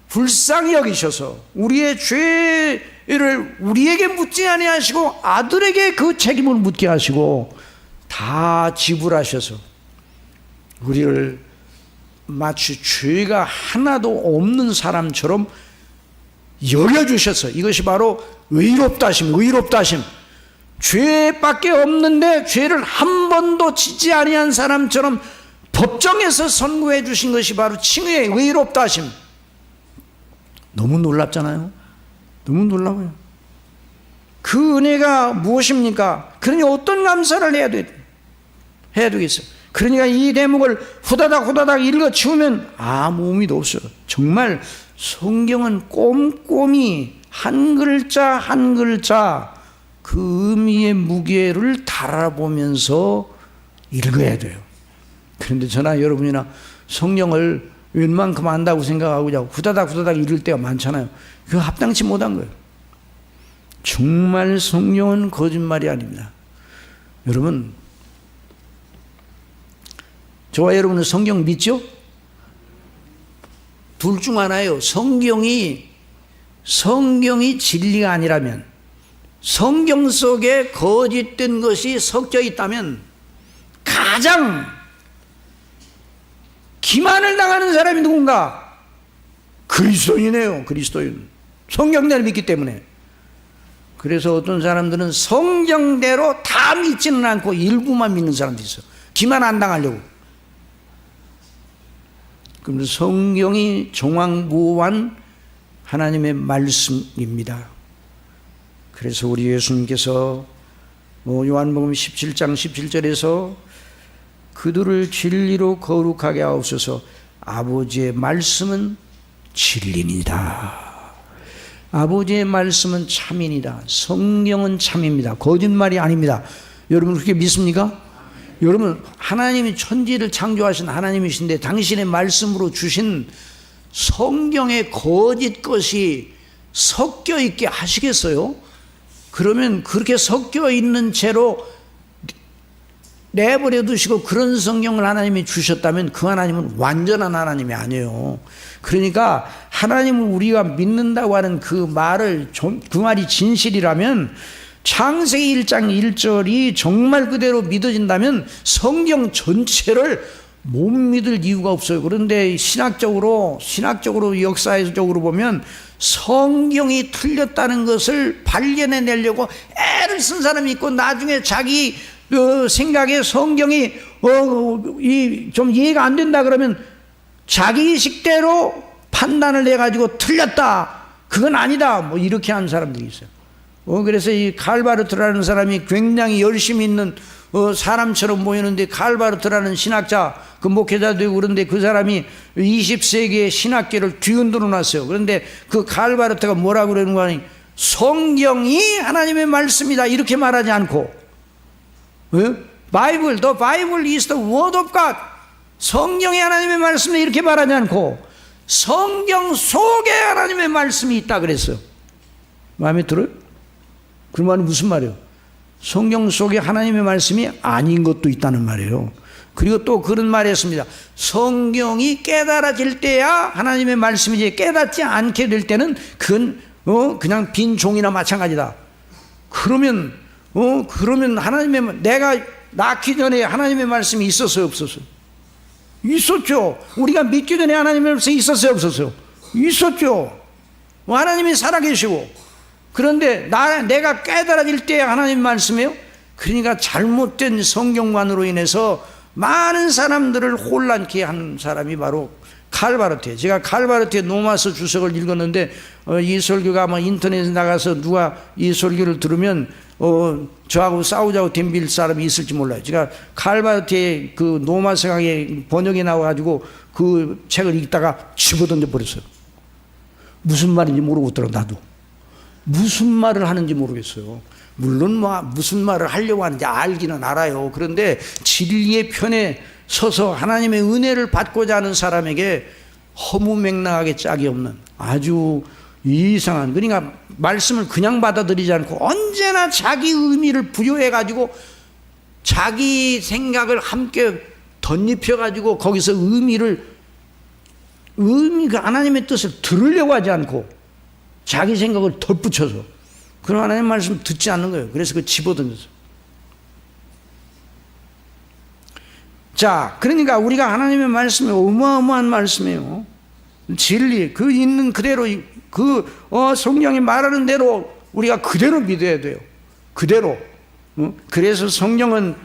Speaker 1: 불쌍히 여기셔서 우리의 죄를 우리에게 묻지 아니하시고 아들에게 그 책임을 묻게 하시고 다 지불하셔서 우리를 마치 죄가 하나도 없는 사람처럼 여겨주셔서 이것이 바로 의롭다 하심, 의롭다 하심. 죄밖에 없는데 죄를 한 번도 짓지 아니한 사람처럼 법정에서 선고해 주신 것이 바로 칭의의 의롭다 하심. 너무 놀랍잖아요. 너무 놀라워요. 그 은혜가 무엇입니까? 그러니 어떤 감사를 해야 되겠어요? 그러니까 이 대목을 후다닥 읽어치우면 아무 의미도 없어요. 정말 성경은 꼼꼼히 한 글자 한 글자 그 의미의 무게를 달아보면서 읽어야 돼요. 그런데 저나 여러분이나 성경을 웬만큼 안다고 생각하고 그냥 후다닥 읽을 때가 많잖아요. 그거 합당치 못한 거예요. 정말 성경은 거짓말이 아닙니다. 여러분, 저와 여러분은 성경 믿죠? 둘 중 하나예요. 성경이 진리가 아니라면, 성경 속에 거짓된 것이 섞여 있다면 가장 기만을 당하는 사람이 누군가? 그리스도인이네요. 그리스도인. 성경대로 믿기 때문에. 그래서 어떤 사람들은 성경대로 다 믿지는 않고 일부만 믿는 사람도 있어. 기만 안 당하려고. 그럼 성경이 종횡무한 하나님의 말씀입니다. 그래서 우리 예수님께서 요한복음 17장 17절에서 그들을 진리로 거룩하게 하옵소서. 아버지의 말씀은 진리니다. 아버지의 말씀은 참이니다. 성경은 참입니다. 거짓말이 아닙니다. 여러분 그렇게 믿습니까? 여러분 하나님이 천지를 창조하신 하나님이신데 당신의 말씀으로 주신 성경의 거짓 것이 섞여 있게 하시겠어요? 그러면 그렇게 섞여 있는 채로 내버려 두시고 그런 성경을 하나님이 주셨다면 그 하나님은 완전한 하나님이 아니에요. 그러니까 하나님을 우리가 믿는다고 하는 그 말이 진실이라면 창세기 1장 1절이 정말 그대로 믿어진다면 성경 전체를 못 믿을 이유가 없어요. 그런데 신학적으로 역사적으로 보면 성경이 틀렸다는 것을 발견해내려고 애를 쓴 사람이 있고 나중에 자기 생각에 성경이 좀 이해가 안 된다 그러면 자기 식대로 판단을 해가지고 틀렸다, 그건 아니다, 뭐 이렇게 하는 사람들이 있어요. 그래서 이 칼바르트라는 사람이 굉장히 열심히 있는 사람처럼 보이는데, 칼바르트라는 신학자, 그 목회자도 되고 그런데 그 사람이 20세기의 신학계를 뒤흔들어 놨어요. 그런데 그 칼바르트가 뭐라고 그러는 거 아니, 성경이 하나님의 말씀이다 이렇게 말하지 않고, the Bible is the word of God, 성경이 하나님의 말씀이다 이렇게 말하지 않고 성경 속에 하나님의 말씀이 있다 그랬어요. 마음에 들어요? 그 말은 무슨 말이에요? 성경 속에 하나님의 말씀이 아닌 것도 있다는 말이에요. 그리고 또 그런 말을 했습니다. 성경이 깨달아질 때야 하나님의 말씀이지, 깨닫지 않게 될 때는 그건 그냥 빈 종이나 마찬가지다. 그러면 내가 낳기 전에 하나님의 말씀이 있었어요, 없었어요? 있었죠. 우리가 믿기 전에 하나님의 말씀이 있었어요, 없었어요? 있었죠. 하나님이 살아계시고. 그런데 내가 깨달아질 때 하나님 말씀이에요? 그러니까 잘못된 성경관으로 인해서 많은 사람들을 혼란케 한 사람이 바로 칼바르트예요. 제가 칼바르트의 노마스 주석을 읽었는데 이 설교가 아마 인터넷에 나가서 누가 이 설교를 들으면 저하고 싸우자고 덤빌 사람이 있을지 몰라요. 제가 칼바르트의 그 노마스 강의 번역이 나와가지고 그 책을 읽다가 집어던져 버렸어요. 무슨 말인지 모르고 있더라고. 나도 무슨 말을 하는지 모르겠어요. 물론 무슨 말을 하려고 하는지 알기는 알아요. 그런데 진리의 편에 서서 하나님의 은혜를 받고자 하는 사람에게 허무맹랑하게 짝이 없는 아주 이상한, 그러니까 말씀을 그냥 받아들이지 않고 언제나 자기 의미를 부여해가지고 자기 생각을 함께 덧입혀가지고 거기서 의미가 하나님의 뜻을 들으려고 하지 않고 자기 생각을 덧붙여서 그런 하나님의 말씀 듣지 않는 거예요. 그래서 그 집어던졌어요. 자, 그러니까 우리가 하나님의 말씀이 어마어마한 말씀이에요. 진리, 그 있는 그대로, 성경이 말하는 대로 우리가 그대로 믿어야 돼요. 그대로. 그래서 성경은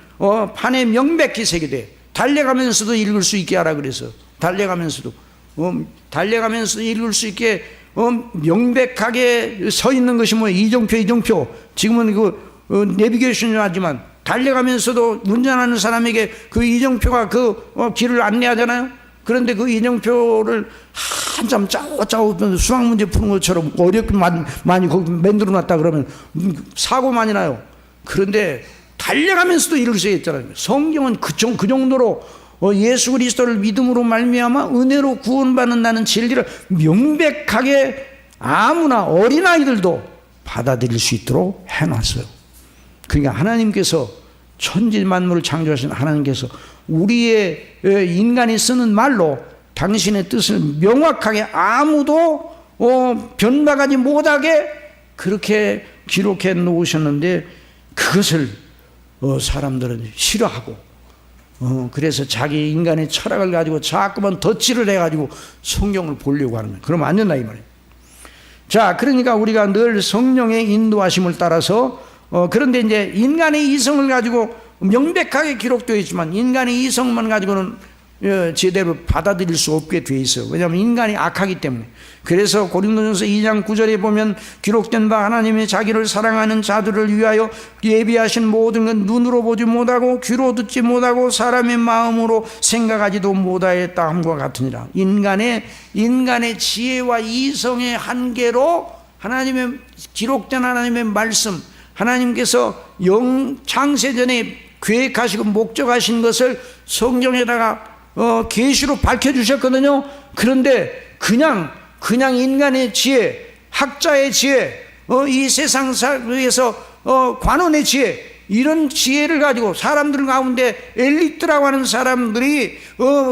Speaker 1: 판에 명백히 새기되 달려가면서도 읽을 수 있게 하라 그래서 달려가면서도 읽을 수 있게 명백하게 서 있는 것이 뭐 이정표. 지금은 내비게이션이 하지만 달려가면서도 운전하는 사람에게 그 이정표가 길을 안내하잖아요. 그런데 그 이정표를 한참 짜고 수학 문제 푸는 것처럼 어렵게 많이 거기 만들어 놨다 그러면 사고 많이 나요. 그런데 달려가면서도 읽을 수 있잖아요. 성경은 그 정도로 예수 그리스도를 믿음으로 말미암아 은혜로 구원받는다는 진리를 명백하게 아무나 어린아이들도 받아들일 수 있도록 해놨어요. 그러니까 하나님께서 천지 만물을 창조하신 하나님께서 우리의 인간이 쓰는 말로 당신의 뜻을 명확하게 아무도 변박하지 못하게 그렇게 기록해 놓으셨는데 그것을 사람들은 싫어하고 그래서 자기 인간의 철학을 가지고 자꾸만 덧칠을 해가지고 성경을 보려고 하는 거예요. 그러면 안 된다 이 말이에요. 자, 그러니까 우리가 늘 성령의 인도하심을 따라서 그런데 이제 인간의 이성을 가지고 명백하게 기록되어 있지만 인간의 이성만 가지고는 제대로 받아들일 수 없게 되어 있어요. 왜냐하면 인간이 악하기 때문에. 그래서 고린도전서 2장 9절에 보면 기록된 바 하나님이 자기를 사랑하는 자들을 위하여 예비하신 모든 건 눈으로 보지 못하고 귀로 듣지 못하고 사람의 마음으로 생각하지도 못하였다 함과 같으니라. 인간의 지혜와 이성의 한계로 하나님의 기록된 하나님의 말씀, 하나님께서 창세전에 계획하시고 목적하신 것을 성경에다가 계시로 밝혀주셨거든요. 그런데 그냥 인간의 지혜, 학자의 지혜, 이 세상에서 관원의 지혜, 이런 지혜를 가지고 사람들 가운데 엘리트라고 하는 사람들이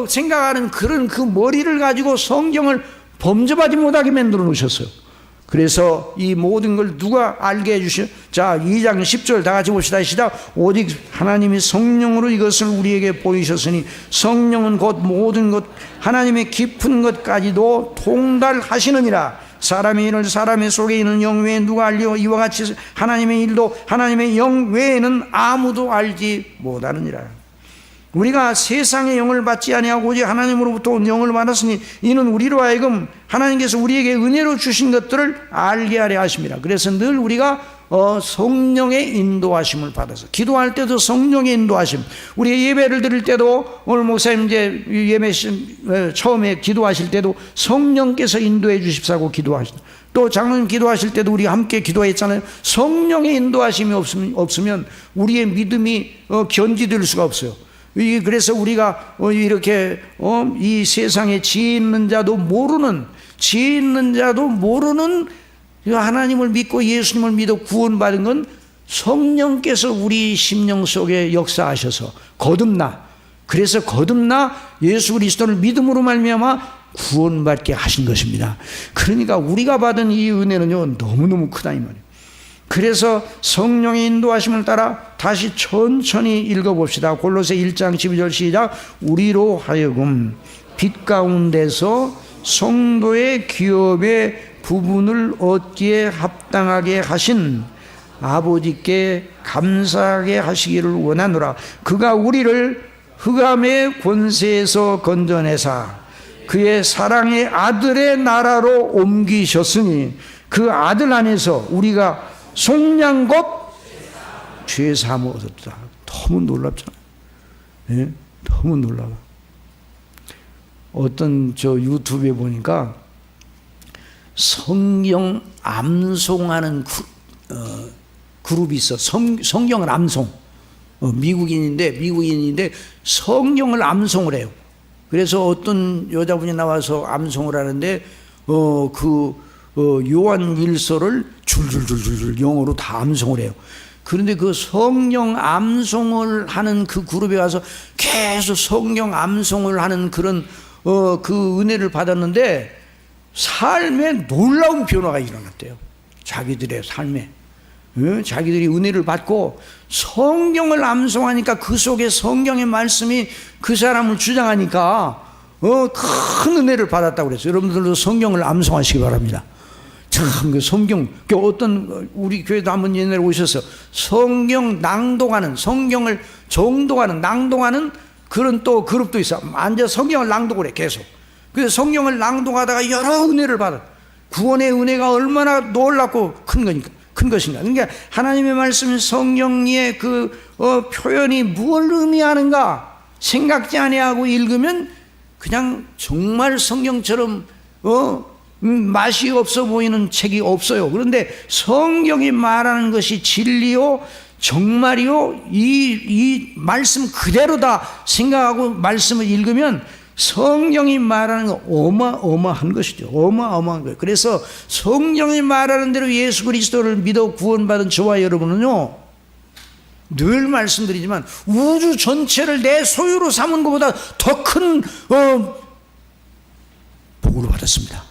Speaker 1: 생각하는 그런 그 머리를 가지고 성경을 범접하지 못하게 만들어 놓으셨어요. 그래서 이 모든 걸 누가 알게 해주시오? 자, 2장 10절 다 같이 봅시다. 시작. 오직 하나님이 성령으로 이것을 우리에게 보이셨으니 성령은 곧 모든 것 하나님의 깊은 것까지도 통달하시느니라. 사람의 일을 사람의 속에 있는 영 외에 누가 알리오? 이와 같이 하나님의 일도 하나님의 영 외에는 아무도 알지 못하느니라. 우리가 세상의 영을 받지 아니하고 오직 하나님으로부터 온 영을 받았으니 이는 우리로 하여금 하나님께서 우리에게 은혜로 주신 것들을 알게 하려 하십니다. 그래서 늘 우리가 성령의 인도하심을 받아서 기도할 때도 성령의 인도하심. 우리 예배를 드릴 때도 오늘 목사님 이제 예배 처음에 기도하실 때도 성령께서 인도해 주십사고 기도하시다. 또 장로님 기도하실 때도 우리 함께 기도했잖아요. 성령의 인도하심이 없으면 우리의 믿음이 견지될 수가 없어요. 그래서 우리가 이렇게 이 세상에 지혜 있는 자도 모르는 하나님을 믿고 예수님을 믿어 구원받은 건 성령께서 우리 심령 속에 역사하셔서 그래서 거듭나 예수 그리스도를 믿음으로 말미암아 구원받게 하신 것입니다. 그러니까 우리가 받은 이 은혜는요 너무너무 크다 이 말이에요. 그래서 성령의 인도하심을 따라 다시 천천히 읽어봅시다. 골로새 1장 12절 시작. 우리로 하여금 빛 가운데서 성도의 기업의 부분을 얻기에 합당하게 하신 아버지께 감사하게 하시기를 원하노라. 그가 우리를 흑암의 권세에서 건져내사 그의 사랑의 아들의 나라로 옮기셨으니 그 아들 안에서 우리가 속량곧 죄사함을 얻었다. 너무 놀랍잖아요. 네? 너무 놀라워. 어떤 유튜브에 보니까 성경 암송하는 그룹이 있어. 성경을 암송. 미국인인데 성경을 암송을 해요. 그래서 어떤 여자분이 나와서 암송을 하는데 요한 일서를 줄줄줄줄 영어로 다 암송을 해요. 그런데 그 성경 암송을 하는 그 그룹에 가서 계속 성경 암송을 하는 그런 그 은혜를 받았는데 삶에 놀라운 변화가 일어났대요. 자기들의 삶에 자기들이 은혜를 받고 성경을 암송하니까 그 속에 성경의 말씀이 그 사람을 주장하니까 큰 은혜를 받았다고 그랬어요. 여러분들도 성경을 암송하시기 바랍니다. 참, 그 성경, 어떤, 우리 교회도 한번 옛날에 오셔서 성경 낭독하는, 성경을 정독하는, 낭독하는 그런 또 그룹도 있어. 앉아 성경을 낭독을 해, 계속. 그래서 성경을 낭독하다가 여러 은혜를 받아. 구원의 은혜가 얼마나 놀랍고 큰 것인가. 그러니까 하나님의 말씀 성경의 그 표현이 뭘 의미하는가 생각지 아니하고 읽으면 그냥 정말 성경처럼 맛이 없어 보이는 책이 없어요. 그런데 성경이 말하는 것이 진리요 정말이요 이 말씀 그대로다 생각하고 말씀을 읽으면 성경이 말하는 건 어마어마한 것이죠. 어마어마한 거예요. 그래서 성경이 말하는 대로 예수 그리스도를 믿어 구원받은 저와 여러분은요 늘 말씀드리지만 우주 전체를 내 소유로 삼은 것보다 더 큰 복을 받았습니다.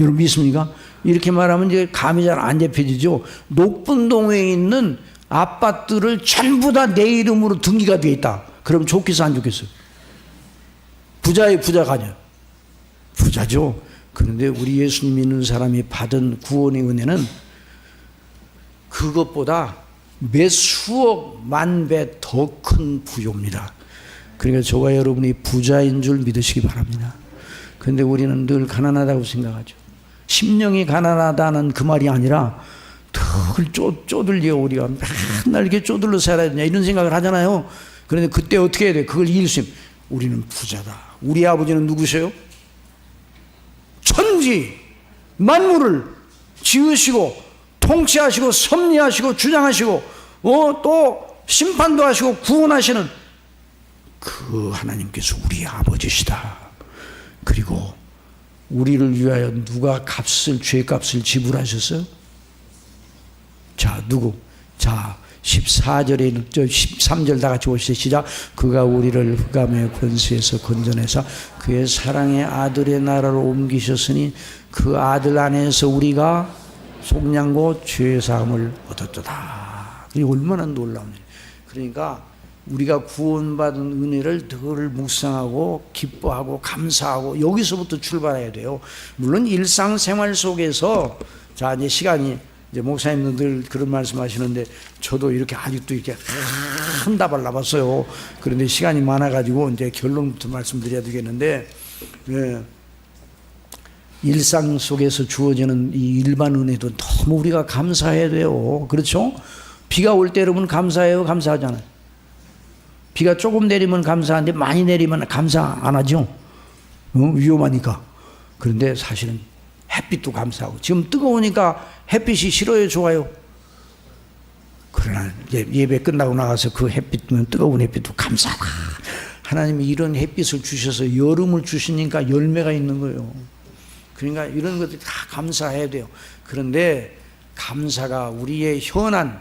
Speaker 1: 여러분 믿습니까? 이렇게 말하면 이제 감이 잘 안 잡혀지죠. 높은 동에 있는 아파트를 전부 다 내 이름으로 등기가 되어 있다. 그럼 좋겠어 안 좋겠어요? 부자의 부자가 아니야. 부자죠. 그런데 우리 예수님 믿는 사람이 받은 구원의 은혜는 그것보다 몇 수억 만 배 더 큰 부요입니다. 그러니까 저와 여러분이 부자인 줄 믿으시기 바랍니다. 그런데 우리는 늘 가난하다고 생각하죠. 심령이 가난하다는 그 말이 아니라 늘 쪼들려 우리가 맨날 이렇게 쪼들러 살아야 되냐 이런 생각을 하잖아요. 그런데 그때 어떻게 해야 돼? 그걸 이길 수 있으면 우리는 부자다. 우리 아버지는 누구세요? 천지 만물을 지으시고 통치하시고 섭리하시고 주장하시고 또 심판도 하시고 구원하시는 그 하나님께서 우리 아버지시다. 그리고 우리를 위하여 누가 죄값을 지불하셨어요? 자, 누구? 자, 14절에 13절 다 같이 보시죠. 시작. 그가 우리를 흑암의 권세에서 건져내사 그의 사랑의 아들의 나라로 옮기셨으니 그 아들 안에서 우리가 속량고 죄 사함을 얻었도다. 이게 얼마나 놀라운 일. 그러니까 우리가 구원받은 은혜를 늘 묵상하고 기뻐하고 감사하고 여기서부터 출발해야 돼요. 물론 일상생활 속에서 자 이제 시간이 이제 목사님들 늘 그런 말씀하시는데 저도 이렇게 아직도 이렇게 한 답을 나봤어요. 그런데 시간이 많아가지고 이제 결론부터 말씀드려야 되겠는데 일상 속에서 주어지는 이 일반 은혜도 너무 우리가 감사해야 돼요. 그렇죠? 비가 올 때 여러분 감사해요? 감사하잖아요. 비가 조금 내리면 감사한데 많이 내리면 감사 안 하죠? 위험하니까. 그런데 사실은 햇빛도 감사하고 지금 뜨거우니까 햇빛이 싫어요? 좋아요? 그러나 예배 끝나고 나가서 그 햇빛은 뜨거운 햇빛도 감사하다. 하나님이 이런 햇빛을 주셔서 여름을 주시니까 열매가 있는 거예요. 그러니까 이런 것들 다 감사해야 돼요. 그런데 감사가 우리의 현안,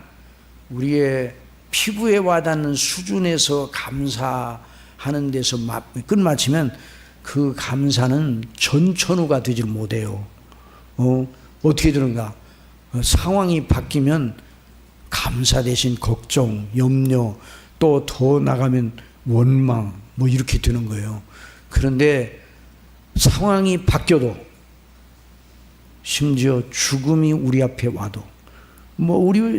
Speaker 1: 우리의 피부에 와닿는 수준에서 감사하는 데서 끝마치면 그 감사는 전천후가 되질 못해요. 어떻게 되는가? 상황이 바뀌면 감사 대신 걱정, 염려, 또 더 나가면 원망, 뭐 이렇게 되는 거예요. 그런데 상황이 바뀌어도 심지어 죽음이 우리 앞에 와도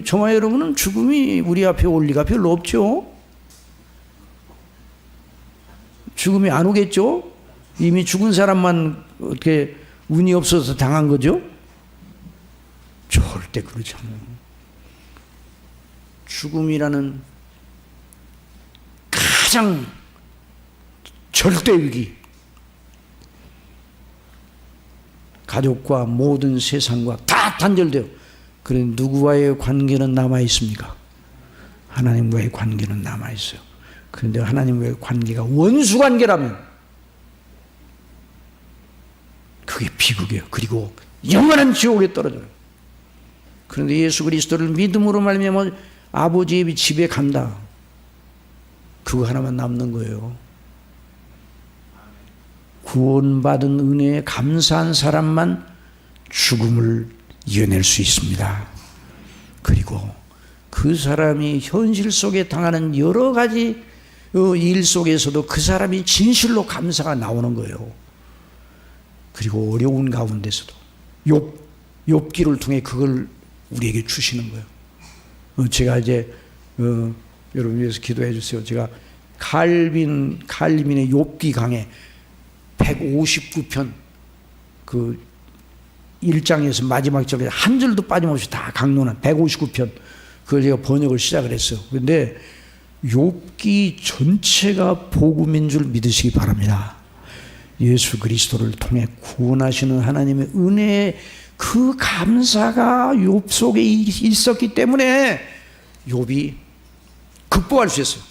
Speaker 1: 저와 여러분은 죽음이 우리 앞에 올 리가 별로 없죠. 죽음이 안 오겠죠. 이미 죽은 사람만 어떻게 운이 없어서 당한 거죠. 절대 그렇지 않아요. 죽음이라는 가장 절대 위기, 가족과 모든 세상과 다 단절돼요. 그런데 누구와의 관계는 남아 있습니까? 하나님과의 관계는 남아 있어요. 그런데 하나님과의 관계가 원수 관계라면 그게 비극이에요. 그리고 영원한 지옥에 떨어져요. 그런데 예수 그리스도를 믿음으로 말미암아 아버지의 집에 간다. 그거 하나만 남는 거예요. 구원받은 은혜에 감사한 사람만 죽음을 이겨낼 수 있습니다. 그리고 그 사람이 현실 속에 당하는 여러 가지 일 속에서도 그 사람이 진실로 감사가 나오는 거예요. 그리고 어려운 가운데서도 욥기를 통해 그걸 우리에게 주시는 거예요. 제가 이제 여러분 위해서 기도해 주세요. 제가 칼빈의 욥기 강에 159편 그 1장에서 마지막 절에 한 절도 빠짐없이 다 강론한 159편 그걸 제가 번역을 시작을 했어요. 그런데 욥기 전체가 복음인 줄 믿으시기 바랍니다. 예수 그리스도를 통해 구원하시는 하나님의 은혜의 그 감사가 욥 속에 있었기 때문에 욥이 극복할 수 있어요.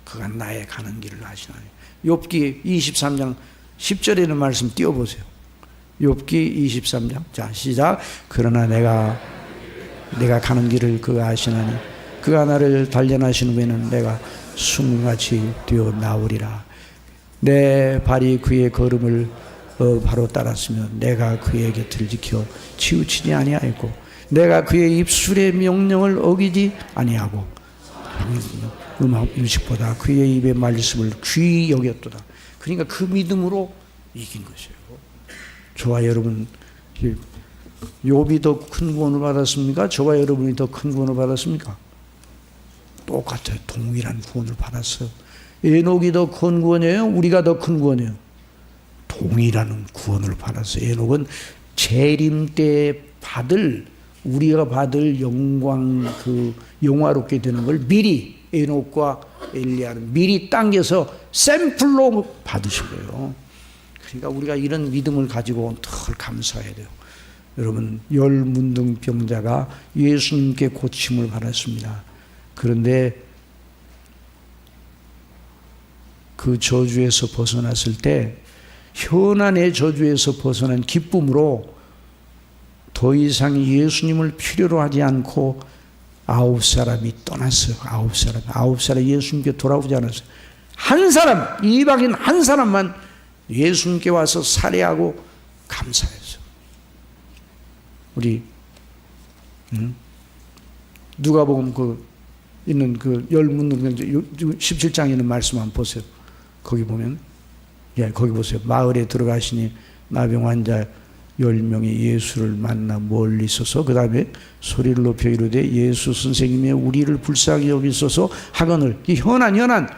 Speaker 1: 그가 나의 가는 길을 아시나니. 욥기 23장 10절에 있는 말씀 띄워보세요. 욥기 23장. 자, 시작. 그러나 내가 가는 길을 그가 아시나니 그가 나를 단련하신 후에는 내가 숭같이 뛰어 나오리라. 내 발이 그의 걸음을 바로 따랐으며 내가 그의 곁을 지켜 치우치지 아니하였고 내가 그의 입술의 명령을 어기지 아니하고 음식보다 그의 입의 말씀을 귀히 여겼도다. 그러니까 그 믿음으로 이긴 것이에요. 저와 여러분, 욥이 더 큰 구원을 받았습니까? 저와 여러분이 더 큰 구원을 받았습니까? 똑같아요. 동일한 구원을 받았어요. 에녹이 더 큰 구원이에요? 우리가 더 큰 구원이에요? 동일한 구원을 받았어요. 에녹은 재림 때 우리가 받을 영광, 영화롭게 되는 걸 미리 에녹과 엘리야는 미리 당겨서 샘플로 받으신 거예요. 그러니까 우리가 이런 믿음을 가지고 늘 감사해야 돼요. 여러분, 열문둥병자가 예수님께 고침을 받았습니다. 그런데 그 저주에서 벗어났을 때 현안의 저주에서 벗어난 기쁨으로 더 이상 예수님을 필요로 하지 않고 9사람이 떠났어요. 9사람 예수님께 돌아오지 않았어요. 한 사람, 이방인 한 사람만 예수님께 와서 살해하고 감사했어요. 우리 누가복음 있는 열문둥병자 17장에 있는 말씀 한번 보세요. 거기 보면, 거기 보세요. 마을에 들어가시니 나병 환자 10명이 예수를 만나 멀리 서서 그 다음에 소리를 높여 이르되 예수 선생님의 우리를 불쌍히 여기소서 하거늘. 이 현안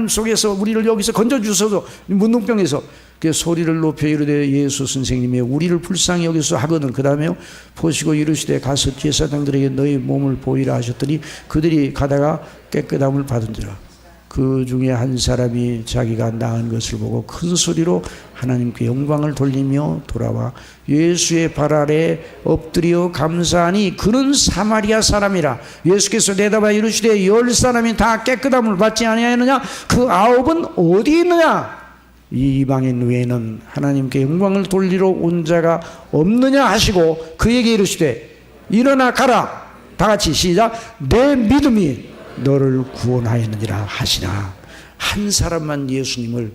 Speaker 1: 속에서 우리를 여기서 건져주소서, 문둥병에서 그 소리를 높여 이르되 예수 선생님의 우리를 불쌍히 여기소서 하거늘. 그 다음에 보시고 이르시되 가서 제사장들에게 너희 몸을 보이라 하셨더니 그들이 가다가 깨끗함을 받은지라. 그 중에 한 사람이 자기가 나은 것을 보고 큰 소리로 하나님께 영광을 돌리며 돌아와 예수의 발 아래 엎드려 감사하니 그는 사마리아 사람이라. 예수께서 대답하여 이르시되 10사람이 다 깨끗함을 받지 아니하였느냐? 그 9은 어디 있느냐? 이 이방인 외에는 하나님께 영광을 돌리러 온 자가 없느냐 하시고 그에게 이르시되 일어나 가라. 다 같이 시작. 내 믿음이 너를 구원하였느니라 하시나. 한 사람만 예수님을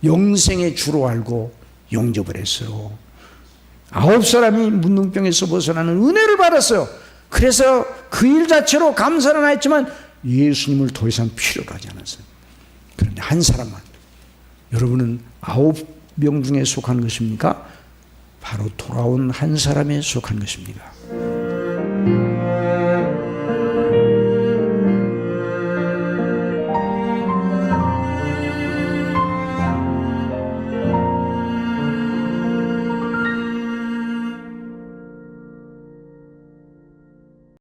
Speaker 1: 영생의 주로 알고 영접을 했어요. 9사람이 문둥병에서 벗어나는 은혜를 받았어요. 그래서 그 일 자체로 감사는 했지만 예수님을 더 이상 필요로 하지 않았어요. 그런데 한 사람만. 여러분은 9명 중에 속한 것입니까? 바로 돌아온 한 사람에 속한 것입니다.